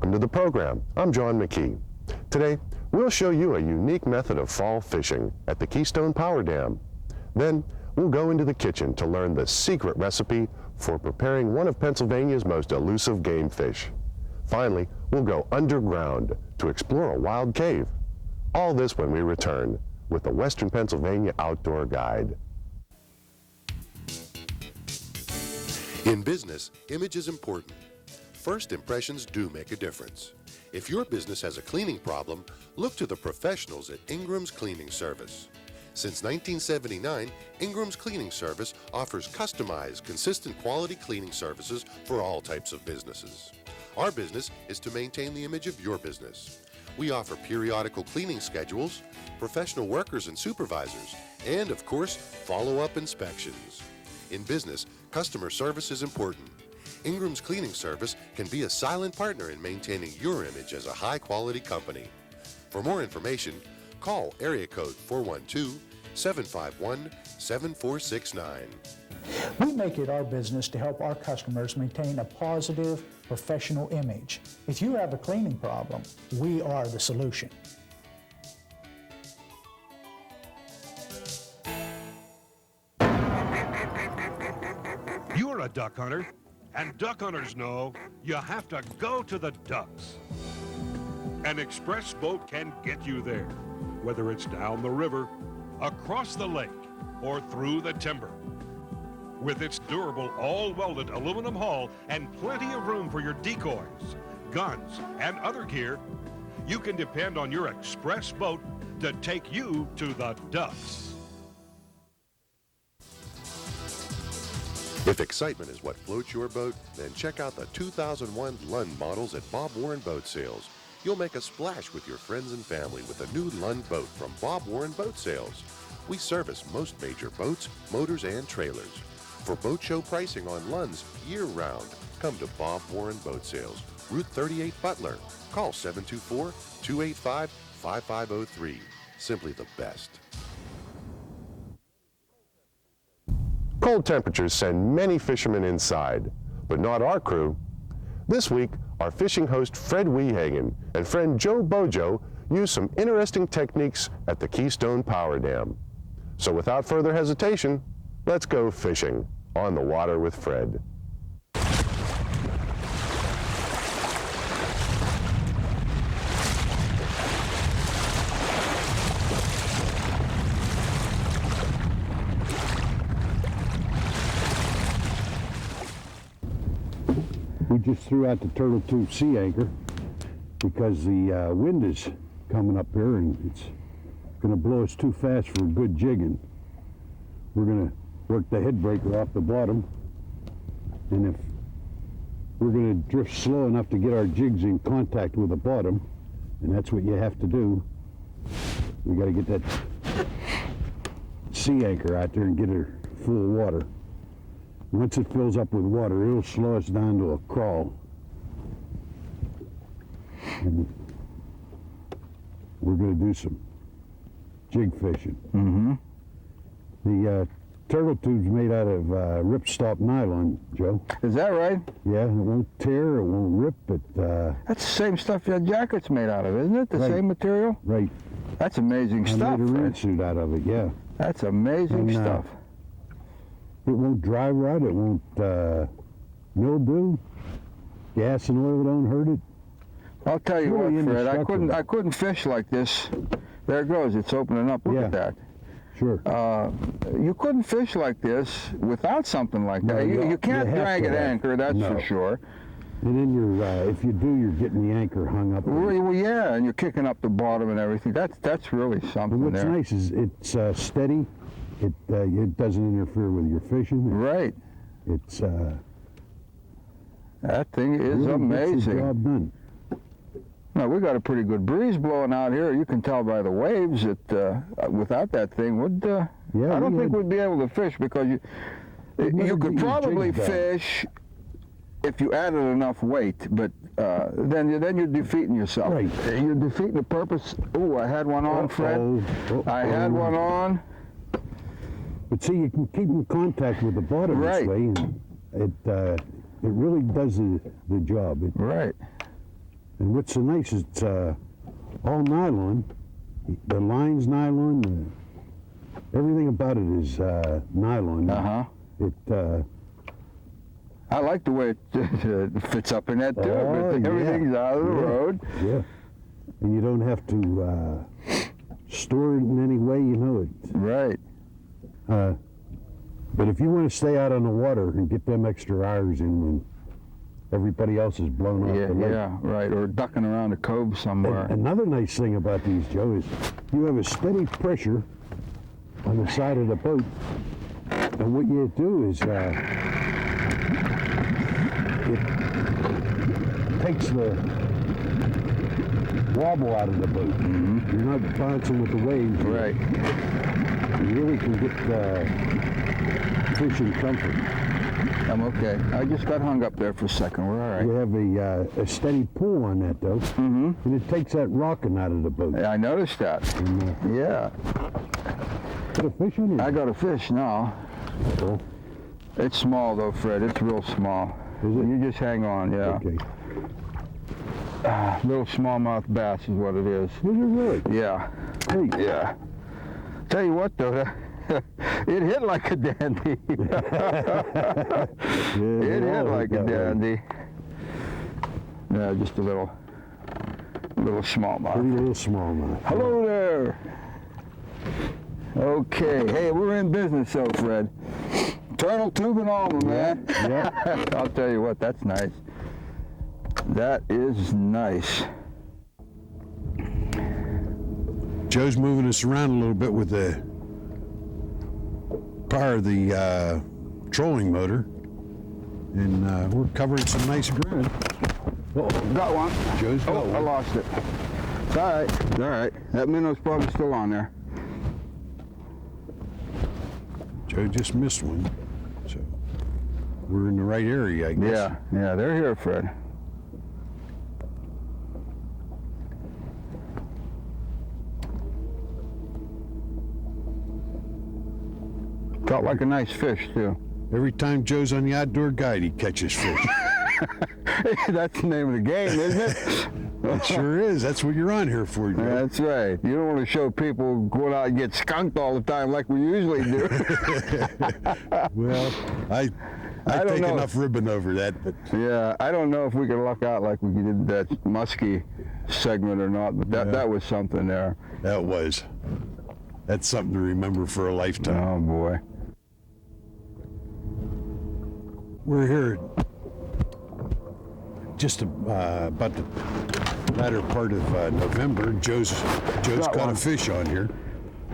Welcome to the program. I'm John McKee. Today, we'll show you a unique method of fall fishing at the Keystone Power Dam. Then, we'll go into the kitchen to learn the secret recipe for preparing one of Pennsylvania's most elusive game fish. Finally, we'll go underground to explore a wild cave. All this when we return with the Western Pennsylvania Outdoor Guide. In business, image is important. First impressions do make a difference. If your business has a cleaning problem, look to the professionals at Ingram's Cleaning Service. Since 1979, Ingram's Cleaning Service offers customized, consistent quality cleaning services for all types of businesses. Our business is to maintain the image of your business. We offer periodical cleaning schedules, professional workers and supervisors, and of course, follow-up inspections. In business, customer service is important. Ingram's Cleaning Service can be a silent partner in maintaining your image as a high-quality company. For more information, call area code 412-751-7469. We make it our business to help our customers maintain a positive, professional image. If you have a cleaning problem, we are the solution. You're a duck hunter, and duck hunters know you have to go to the ducks. An express boat can get you there, whether it's down the river, across the lake, or through the timber. With its durable, all-welded aluminum hull and plenty of room for your decoys, guns, and other gear, you can depend on your express boat to take you to the ducks. If excitement is what floats your boat, then check out the 2001 Lund models at Bob Warren Boat Sales. You'll make a splash with your friends and family with a new Lund boat from Bob Warren Boat Sales. We service most major boats, motors, and trailers. For boat show pricing on Lunds year-round, come to Bob Warren Boat Sales, Route 38 Butler. Call 724-285-5503. Simply the best. Cold temperatures send many fishermen inside, but not our crew. This week, our fishing host Fred Wehagen and friend Joe Bojo use some interesting techniques at the Keystone Power Dam. So without further hesitation, let's go fishing on the water with Fred. We just threw out the turtle tube sea anchor because the wind is coming up here and it's going to blow us too fast for a good jigging. We're going to work the head breaker off the bottom, and if we're going to drift slow enough to get our jigs in contact with the bottom, and that's what you have to do, we got to get that sea anchor out there and get her full of water. Once it fills up with water, it'll slow us down to a crawl. And we're going to do some jig fishing. Mm-hmm. The turtle tube's made out of ripstop nylon, Joe. Is that right? Yeah, it won't tear, it won't rip, That's the same stuff your jacket's made out of, isn't it? The Right. same material? right. That's amazing I stuff, made a Fred. wetsuit out of it, yeah. That's amazing And, stuff. It won't dry rot, it won't mildew. Gas and oil don't hurt it. I'll tell you really what, Fred, indestructible. I couldn't fish like this. There it goes, it's opening up. Look Yeah. at that. Sure. You couldn't fish like this without something like that. No, You can't you have drag to it have- anchor, that's no. for sure. And then if you do, you're getting the anchor hung up. Well, yeah, and you're kicking up the bottom and everything. That's really something And what's there. nice is it's steady. It doesn't interfere with your fishing. Right. It's That thing is really gets the amazing. job done. Now, we got a pretty good breeze blowing out here. You can tell by the waves that without that thing, I don't think we'd be able to fish because you could probably fish if you added enough weight, but then you're defeating yourself. Right. You're defeating the purpose. Oh, I had one on, Fred. I had one on. But see, you can keep in contact with the bottom Right. this way, and it really does the job. Right. And what's so nice is it's all nylon. The line's nylon. Everything about it is nylon. It. I like the way it fits up in that too. Oh, Everything's out of the road. Yeah. And you don't have to store it in any way, you know it. Right. But if you want to stay out on the water and get them extra hours in when everybody else is blown off the lake. Yeah, right. Or ducking around a cove somewhere. And another nice thing about these, Joe, is you have a steady pressure on the side of the boat. And what you do is it takes the wobble out of the boat. You're not bouncing with the waves. Right. You really can get fishing comfort. I'm okay. I just got hung up there for a second. We're all right. You have a steady pull on that, though. And it takes that rocking out of the boat. I noticed that. And, Yeah. Got a fish on I you? got a fish now. Oh, It's small though, Fred. It's real small. is it? You just hang on, yeah. Okay. Little smallmouth bass is what it is. Is it really? Yeah. Great. Yeah. Tell you what though, it hit like a dandy. It hit like a dandy. Yeah, just a little smallmouth. Pretty little smallmouth. Hello there. Okay, hey, we're in business though, Fred. Turtle tube and all, my man. Yeah. I'll tell you what, that's nice. That is nice. Joe's moving us around a little bit with the power of the trolling motor. And we're covering some nice ground. Got one. Joe's got I one. lost it. It's all right, it's all right. That minnow's probably still on there. Joe just missed one. So we're in the right area, I guess. Yeah, they're here, Fred. Felt like a nice fish, too. Every time Joe's on the outdoor guide, he catches fish. That's the name of the game, isn't it? It sure is. That's what you're on here for, Joe. That's right. You don't want to show people going out and get skunked all the time like we usually do. Well, I don't take know. enough ribbon over that, but Yeah, I don't know if we can luck out like we did that muskie segment or not, but that was something there. that's something to remember for a lifetime. Oh, boy. We're here just about the latter part of November. Joe's got one. a fish on here.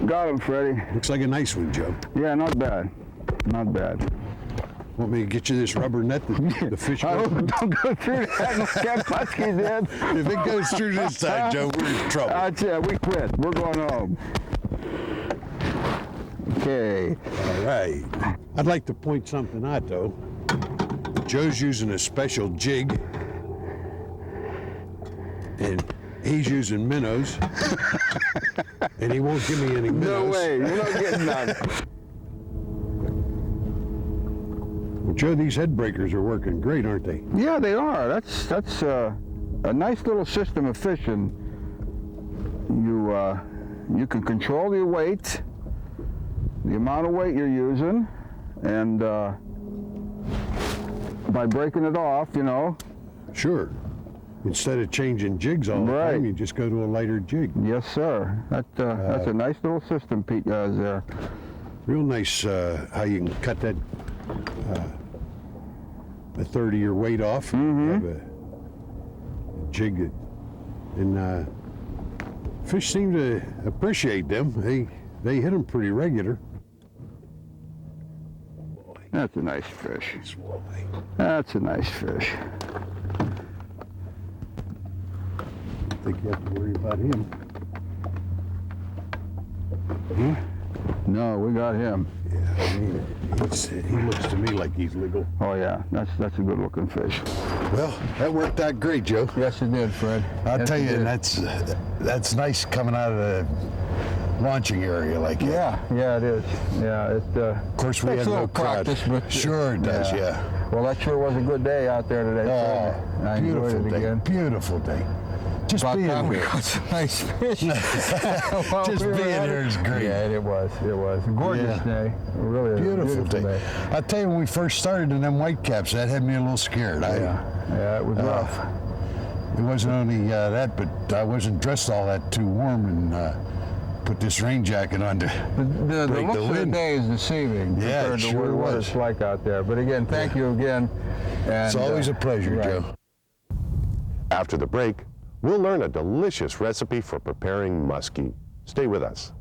Got him, Freddie. Looks like a nice one, Joe. Yeah, not bad. Not bad. Want me to get you this rubber net that the fish I goes through? don't go through that like that muskie's in. If it goes through this side, Joe, we're in trouble. That's it. We quit. We're going home. Okay. All right. I'd like to point something out, though. Joe's using a special jig, and he's using minnows, and he won't give me any minnows. No way. You're not getting none. Well, Joe, these head breakers are working great, aren't they? Yeah, they are. That's a nice little system of fishing. You can control your weight, the amount of weight you're using, and by breaking it off, you know. Sure. Instead of changing jigs all the Right. time, you just go to a lighter jig. Yes, sir. That's a nice little system Pete has there. Real nice how you can cut that a third of your weight off. You have a jig that, and fish seem to appreciate them. They hit them pretty regular. That's a nice fish. That's a nice fish. I think you have to worry about him. No, we got him. Yeah, I mean, he looks to me like he's legal. Oh yeah, that's a good looking fish. Well, that worked out great, Joe. Yes, it did, Fred. I'll Yes, tell it you, did. that's nice coming out of the launching area like that. Yeah, it is. Yeah, it. Of course, we takes had a no little crowd. practice, but Sure it does, yeah. Well, that sure was a good day out there today. I enjoyed Beautiful it day, again. beautiful day. Just About being time we here. got some nice fish. Just being here is great. Yeah, it was. It was a gorgeous day. Really a Beautiful day. I tell you, when we first started in them whitecaps, that had me a little scared. Yeah, it was rough. It wasn't only that, but I wasn't dressed all that too warm and put this rain jacket on to The break looks the of the wind. day is deceiving Yeah, compared it to sure what was. it's like out there. But again, thank you again. And, It's always a pleasure, right. Joe. After the break, we'll learn a delicious recipe for preparing muskie. Stay with us.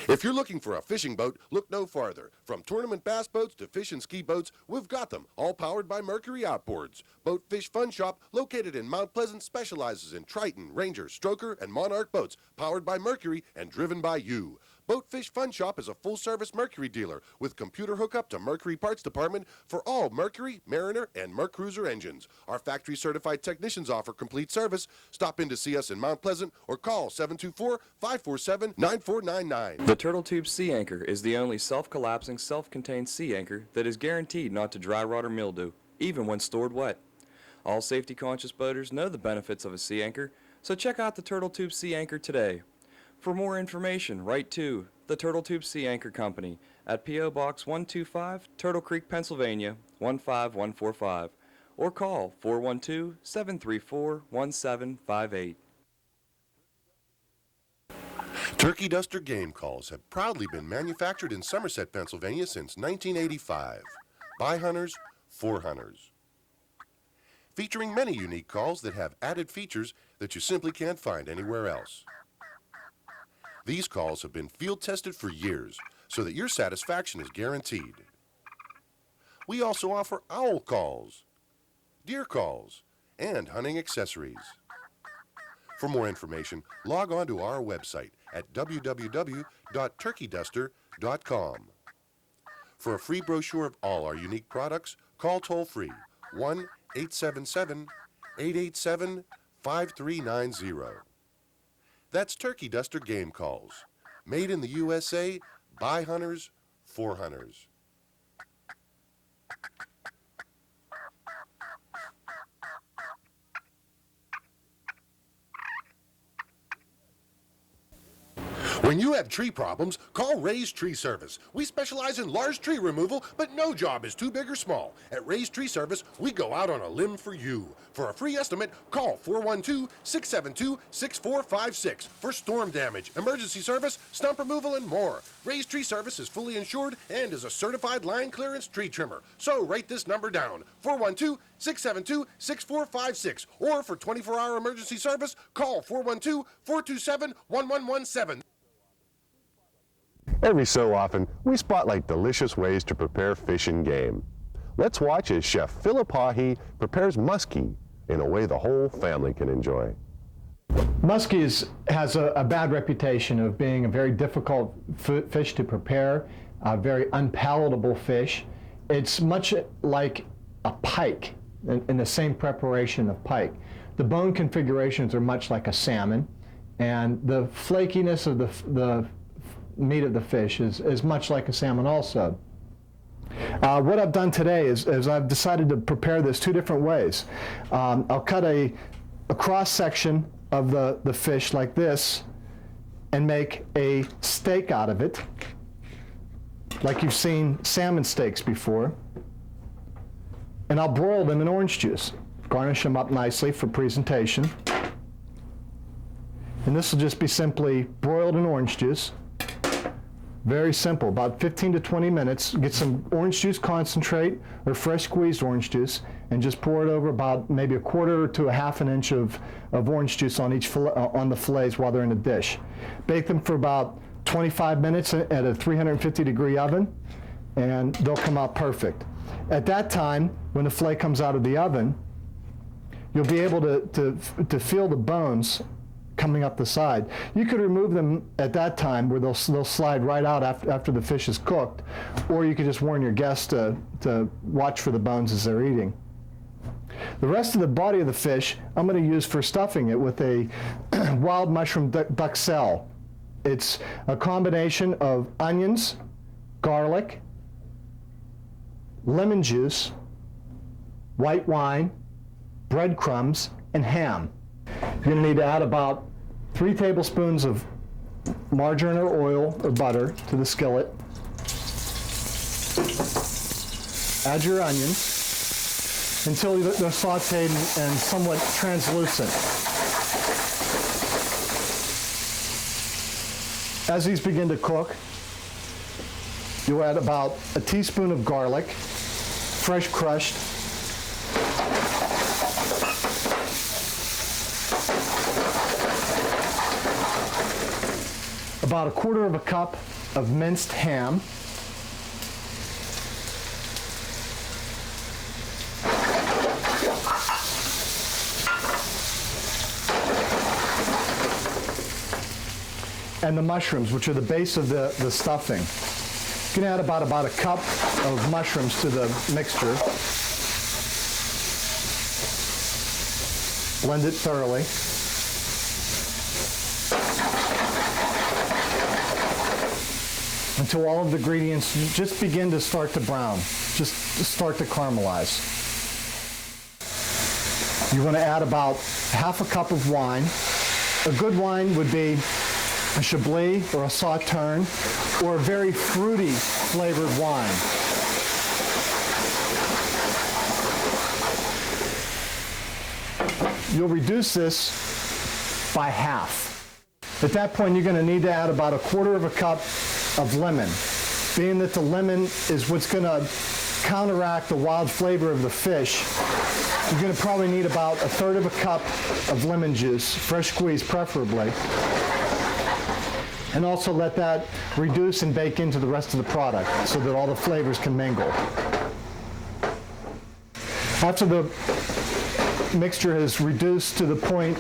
If you're looking for a fishing boat, look no farther. From tournament bass boats to fish and ski boats, we've got them, all powered by Mercury Outboards. Boat Fish Fun Shop, located in Mount Pleasant, specializes in Triton, Ranger, Stroker, and Monarch boats, powered by Mercury and driven by you. Boat Fish Fun Shop is a full-service Mercury dealer with computer hookup to Mercury Parts Department for all Mercury, Mariner, and Mercruiser engines. Our factory-certified technicians offer complete service. Stop in to see us in Mount Pleasant or call 724-547-9499. The Turtle Tube Sea Anchor is the only self-collapsing, self-contained sea anchor that is guaranteed not to dry rot or mildew, even when stored wet. All safety-conscious boaters know the benefits of a sea anchor, so check out the Turtle Tube Sea Anchor today. For more information, write to the Turtle Tube Sea Anchor Company at P.O. Box 125, Turtle Creek, Pennsylvania 15145, or call 412-734-1758. Turkey Duster game calls have proudly been manufactured in Somerset, Pennsylvania since 1985. By hunters, for hunters. Featuring many unique calls that have added features that you simply can't find anywhere else. These calls have been field tested for years so that your satisfaction is guaranteed. We also offer owl calls, deer calls, and hunting accessories. For more information, log on to our website at www.turkeyduster.com. For a free brochure of all our unique products, call toll-free 1-877-887-5390. That's Turkey Duster Game Calls, made in the USA, by hunters, for hunters. When you have tree problems, call Ray's Tree Service. We specialize in large tree removal, but no job is too big or small. At Ray's Tree Service, we go out on a limb for you. For a free estimate, call 412-672-6456 for storm damage, emergency service, stump removal, and more. Ray's Tree Service is fully insured and is a certified line clearance tree trimmer. So write this number down, 412-672-6456, or for 24-hour emergency service, call 412-427-1117. Every so often, we spotlight delicious ways to prepare fish and game. Let's watch as Chef Philip Haughey prepares muskie in a way the whole family can enjoy. Muskie has a bad reputation of being a very difficult fish to prepare, a very unpalatable fish. It's much like a pike, in the same preparation of pike. The bone configurations are much like a salmon, and the flakiness of the meat of the fish is much like a salmon also. What I've done today is I've decided to prepare this two different ways. I'll cut a cross section of the fish like this and make a steak out of it, like you've seen salmon steaks before. And I'll broil them in orange juice. Garnish them up nicely for presentation. And this will just be simply broiled in orange juice. Very simple, about 15 to 20 minutes. Get some orange juice concentrate or fresh squeezed orange juice and just pour it over about maybe a quarter to a half an inch of orange juice on each on the fillets while they're in a dish. Bake them for about 25 minutes at a 350-degree oven, and they'll come out perfect. At that time, when the fillet comes out of the oven, you'll be able to feel the bones coming up the side. You could remove them at that time where they'll slide right out after the fish is cooked, or you could just warn your guests to watch for the bones as they're eating. The rest of the body of the fish I'm going to use for stuffing it with a wild mushroom duxelle. It's a combination of onions, garlic, lemon juice, white wine, breadcrumbs, and ham. You're going to need to add about 3 tablespoons of margarine or oil or butter to the skillet. Add your onions until they're sauteed and somewhat translucent. As these begin to cook, you'll add about a teaspoon of garlic, fresh crushed, about 1/4 cup of minced ham, and the mushrooms, which are the base of the stuffing. You can add about 1 cup of mushrooms to the mixture. Blend it thoroughly. Until all of the ingredients just begin to start to brown, just start to caramelize. You want to add about 1/2 cup of wine. A good wine would be a Chablis or a Sauterne, or a very fruity flavored wine. You'll reduce this by half. At that point, you're going to need to add about 1/4 cup of lemon, being that the lemon is what's going to counteract the wild flavor of the fish. You're going to probably need about 1/3 cup of lemon juice, fresh squeezed preferably, and also let that reduce and bake into the rest of the product so that all the flavors can mingle. After the mixture is reduced to the point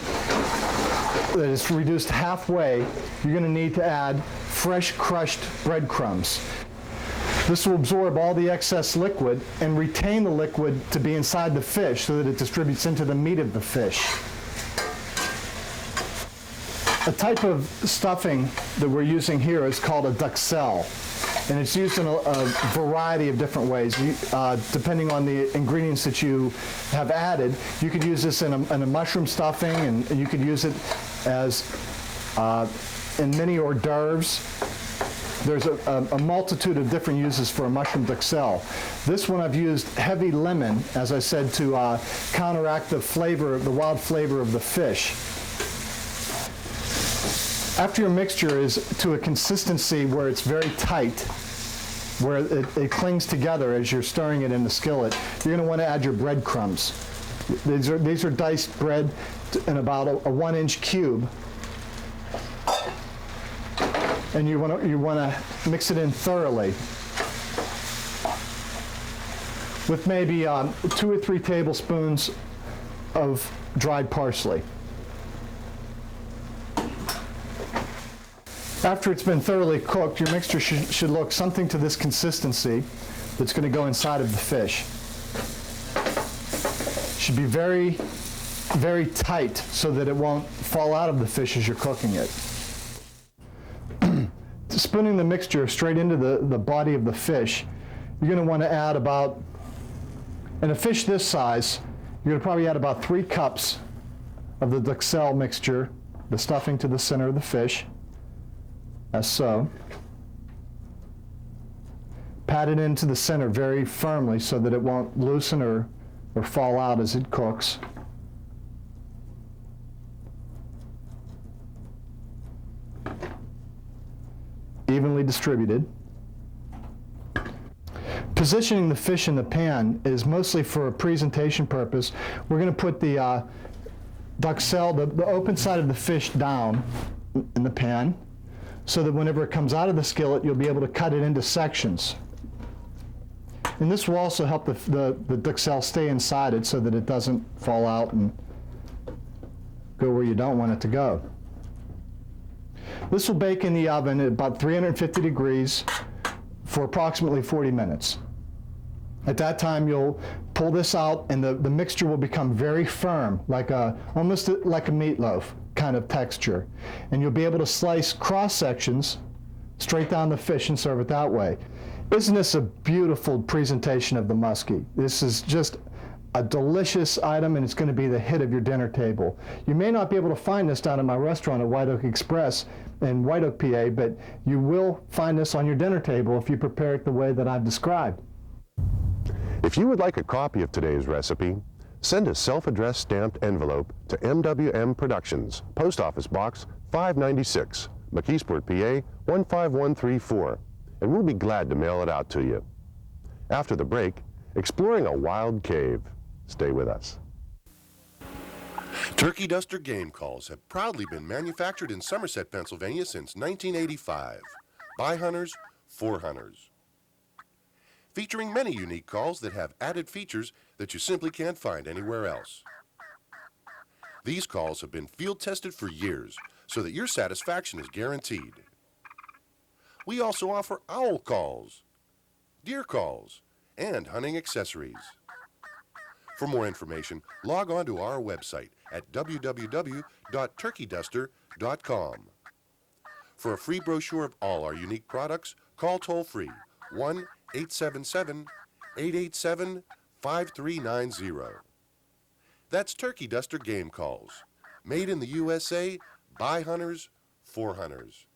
that it's reduced halfway, you're going to need to add fresh crushed breadcrumbs. This will absorb all the excess liquid and retain the liquid to be inside the fish so that it distributes into the meat of the fish. A type of stuffing that we're using here is called a duxelle, and it's used in a variety of different ways. Depending on the ingredients that you have added, you could use this in a mushroom stuffing, and you could use it as in many hors d'oeuvres. There's a multitude of different uses for a mushroom duxelle. This one I've used heavy lemon, as I said, to counteract the flavor, the wild flavor of the fish. After your mixture is to a consistency where it's very tight, where it clings together as you're stirring it in the skillet, you're going to want to add your breadcrumbs. These are diced bread in about a 1-inch cube. And you want to mix it in thoroughly with maybe 2 or 3 tablespoons of dried parsley. After it's been thoroughly cooked, your mixture should look something to this consistency that's going to go inside of the fish. Should be very, very tight so that it won't fall out of the fish as you're cooking it. Spooning the mixture straight into the body of the fish, you're going to want to add about, in a fish this size, you're going to probably add about 3 cups of the duxelle mixture, the stuffing to the center of the fish, as so. Pat it into the center very firmly so that it won't loosen or fall out as it cooks. Evenly distributed. Positioning the fish in the pan is mostly for a presentation purpose. We're going to put the duxelle, the open side of the fish, down in the pan so that whenever it comes out of the skillet, you'll be able to cut it into sections. And this will also help the duxelle stay inside it so that it doesn't fall out and go where you don't want it to go. This will bake in the oven at about 350 degrees for approximately 40 minutes. At that time, you'll pull this out, and the mixture will become very firm, almost like a meatloaf kind of texture. And you'll be able to slice cross sections straight down the fish and serve it that way. Isn't this a beautiful presentation of the muskie? This is just a delicious item, and it's going to be the hit of your dinner table. You may not be able to find this down at my restaurant at White Oak Express in White Oak, PA, but you will find this on your dinner table if you prepare it the way that I've described. If you would like a copy of today's recipe, send a self-addressed stamped envelope to MWM Productions, Post Office Box 596, McKeesport, PA 15134, and we'll be glad to mail it out to you. After the break, exploring a wild cave. Stay with us. Turkey Duster game calls have proudly been manufactured in Somerset, Pennsylvania since 1985. By hunters, for hunters. Featuring many unique calls that have added features that you simply can't find anywhere else. These calls have been field tested for years so that your satisfaction is guaranteed. We also offer owl calls, deer calls, and hunting accessories. For more information, log on to our website at www.turkeyduster.com. For a free brochure of all our unique products, call toll-free 1-877-887-5390. That's Turkey Duster game calls, made in the USA, by hunters, for hunters.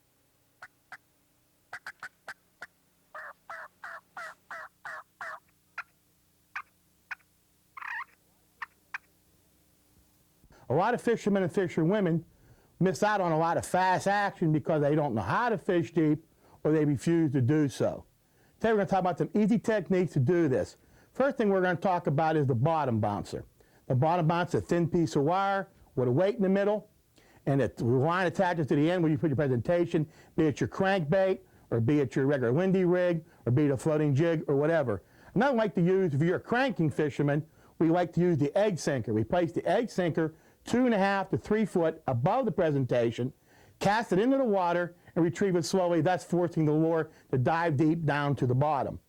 A lot of fishermen and fisherwomen miss out on a lot of fast action because they don't know how to fish deep or they refuse to do so. Today we're going to talk about some easy techniques to do this. First thing we're going to talk about is the bottom bouncer. The bottom bouncer is a thin piece of wire with a weight in the middle, and the line attaches to the end where you put your presentation, be it your crankbait, or be it your regular windy rig, or be it a floating jig, or whatever. Another one I like to use, if you're a cranking fisherman, we like to use the egg sinker. We place the egg sinker 2.5 to 3 foot above the presentation, cast it into the water, and retrieve it slowly, thus forcing the lure to dive deep down to the bottom.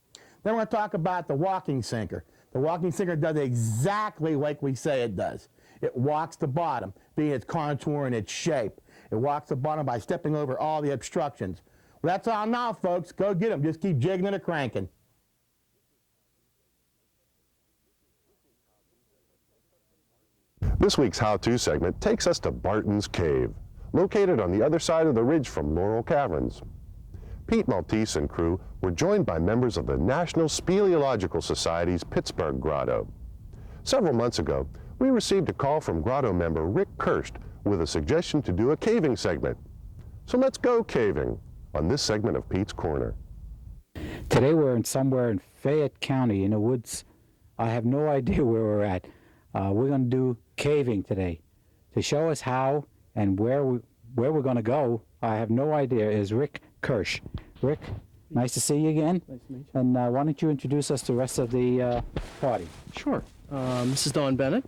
Then we're going to talk about the walking sinker. The walking sinker does exactly like we say it does. It walks the bottom, being its contour and its shape. It walks the bottom by stepping over all the obstructions. Well, that's all now, folks. Go get them. Just keep jigging it or cranking. This week's how-to segment takes us to Barton's Cave, located on the other side of the ridge from Laurel Caverns. Pete Maltese and crew were joined by members of the National Speleological Society's Pittsburgh Grotto. Several months ago, we received a call from Grotto member Rick Kirst with a suggestion to do a caving segment. So let's go caving on this segment of Pete's Corner. Today we're somewhere in Fayette County in the woods. I have no idea where we're at. We're going to do caving today. To show us how and where we're going to go, I have no idea, is Rick Kirsch. Rick, nice to see you again. Nice to meet you. And why don't you introduce us to the rest of the party? Sure. This is Don Bennett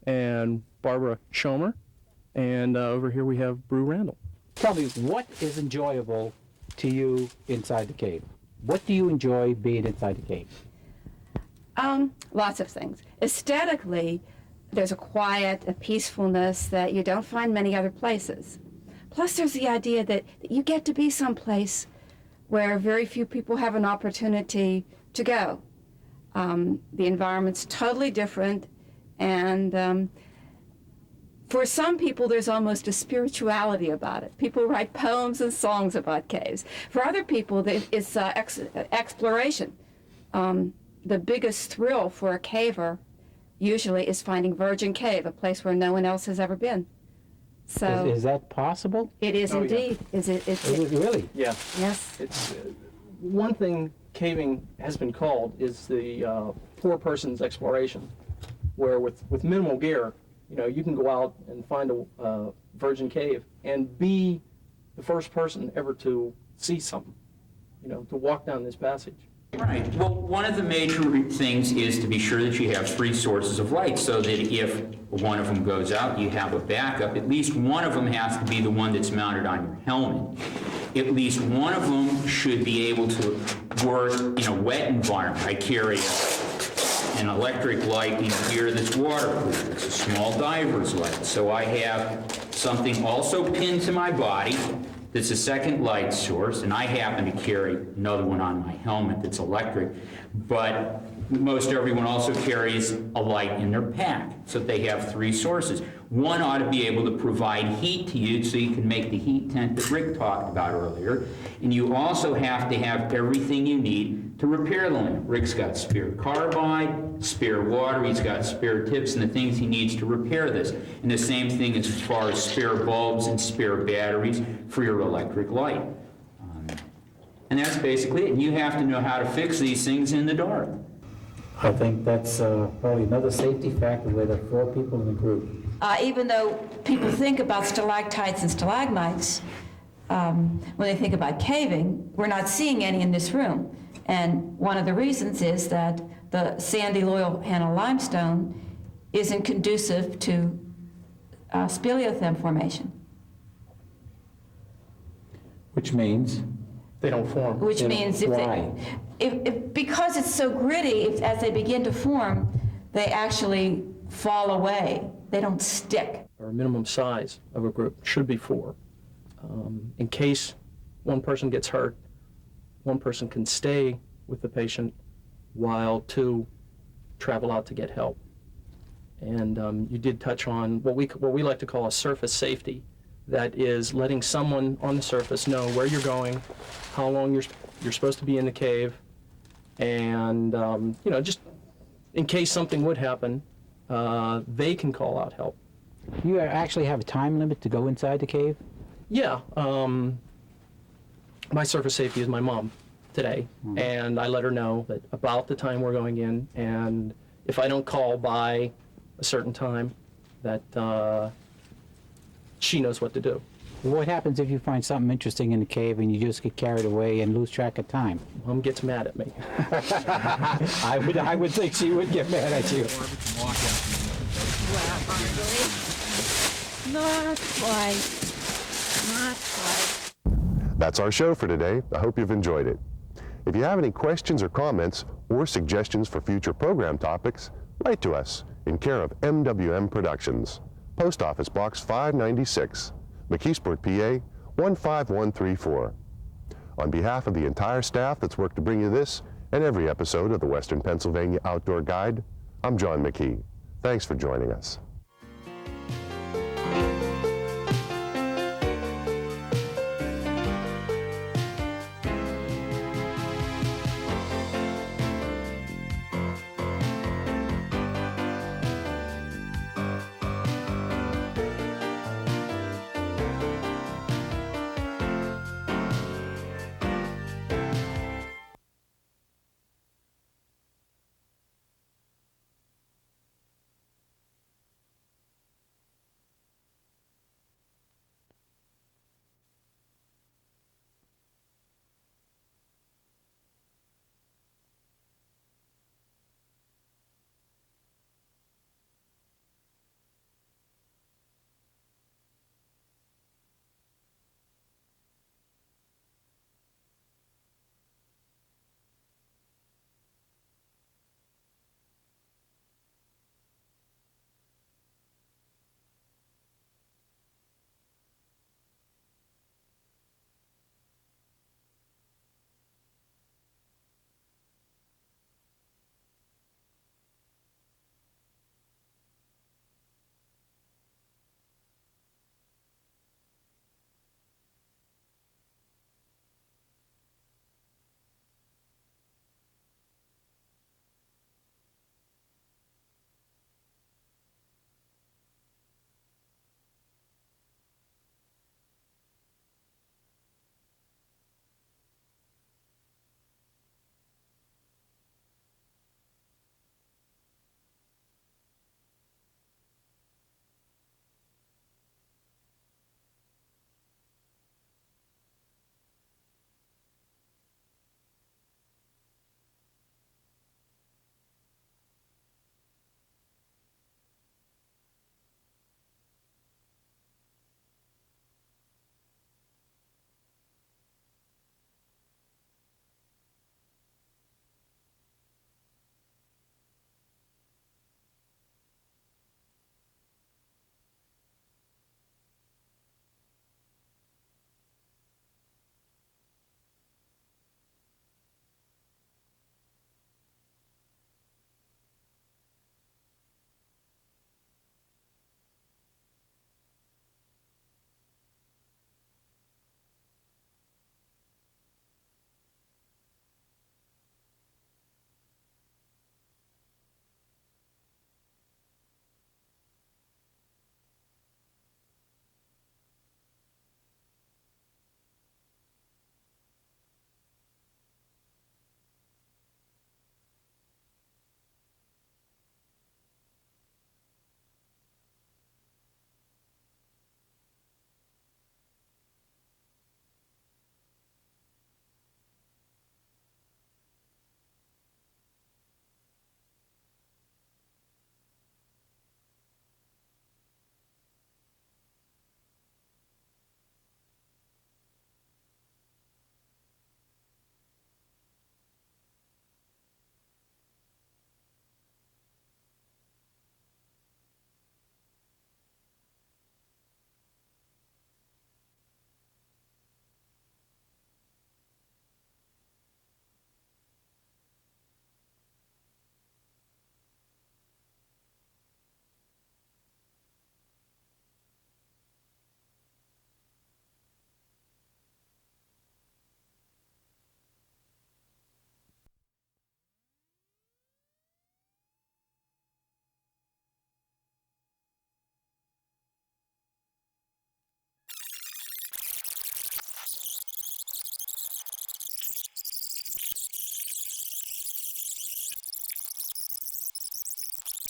and Barbara Schomer, and over here we have Brew Randall. Tell me, what is enjoyable to you inside the cave? What do you enjoy being inside the cave? Lots of things. Aesthetically, there's a quiet, a peacefulness that you don't find many other places. Plus, there's the idea that you get to be someplace where very few people have an opportunity to go. The environment's totally different, and for some people, there's almost a spirituality about it. People write poems and songs about caves. For other people, it's exploration. The biggest thrill for a caver usually is finding Virgin Cave, a place where no one else has ever been. So Is that possible? it is indeed. Yeah. Is it? Is it really? Yeah. Yes. It's one thing caving has been called is the poor person's exploration, where with minimal gear, you can go out and find a Virgin Cave and be the first person ever to see something, to walk down this passage. Right. Well, one of the major things is to be sure that you have 3 sources of light so that if one of them goes out, you have a backup. At least one of them has to be the one that's mounted on your helmet. At least one of them should be able to work in a wet environment. I carry an electric light in here that's waterproof. It's a small diver's light. So I have something also pinned to my body that's a second light source, and I happen to carry another one on my helmet that's electric. But most everyone also carries a light in their pack, so they have 3 sources. One ought to be able to provide heat to you so you can make the heat tent that Rick talked about earlier. And you also have to have everything you need to repair the lamp. Rick's got spare carbide, spare water, he's got spare tips and the things he needs to repair this. And the same thing as far as spare bulbs and spare batteries for your electric light. And that's basically it. And you have to know how to fix these things in the dark. I think that's probably another safety factor where there are 4 people in the group. Even though people think about stalactites and stalagmites, when they think about caving, we're not seeing any in this room. And one of the reasons is that the sandy loyal Hannah limestone isn't conducive to speleothem formation. Which means? They don't form. Which means if because it's so gritty, as they begin to form, they actually fall away. They don't stick. Our minimum size of a group should be 4. In case one person gets hurt, one person can stay with the patient while 2 travel out to get help. And you did touch on what we like to call a surface safety. That is letting someone on the surface know where you're going, how long you're supposed to be in the cave, and you know, just in case something would happen, they can call out help. You actually have a time limit to go inside the cave? Yeah. My surface safety is my mom today, and I let her know that about the time we're going in, and if I don't call by a certain time, that she knows what to do. What happens if you find something interesting in the cave and you just get carried away and lose track of time? Mom gets mad at me. I would think she would get mad at you. Not quite. Not quite. That's our show for today. I hope you've enjoyed it. If you have any questions or comments or suggestions for future program topics, write to us in care of MWM Productions, Post Office Box 596, McKeesport, PA 15134. On behalf of the entire staff that's worked to bring you this and every episode of the Western Pennsylvania Outdoor Guide, I'm John McKee. Thanks for joining us.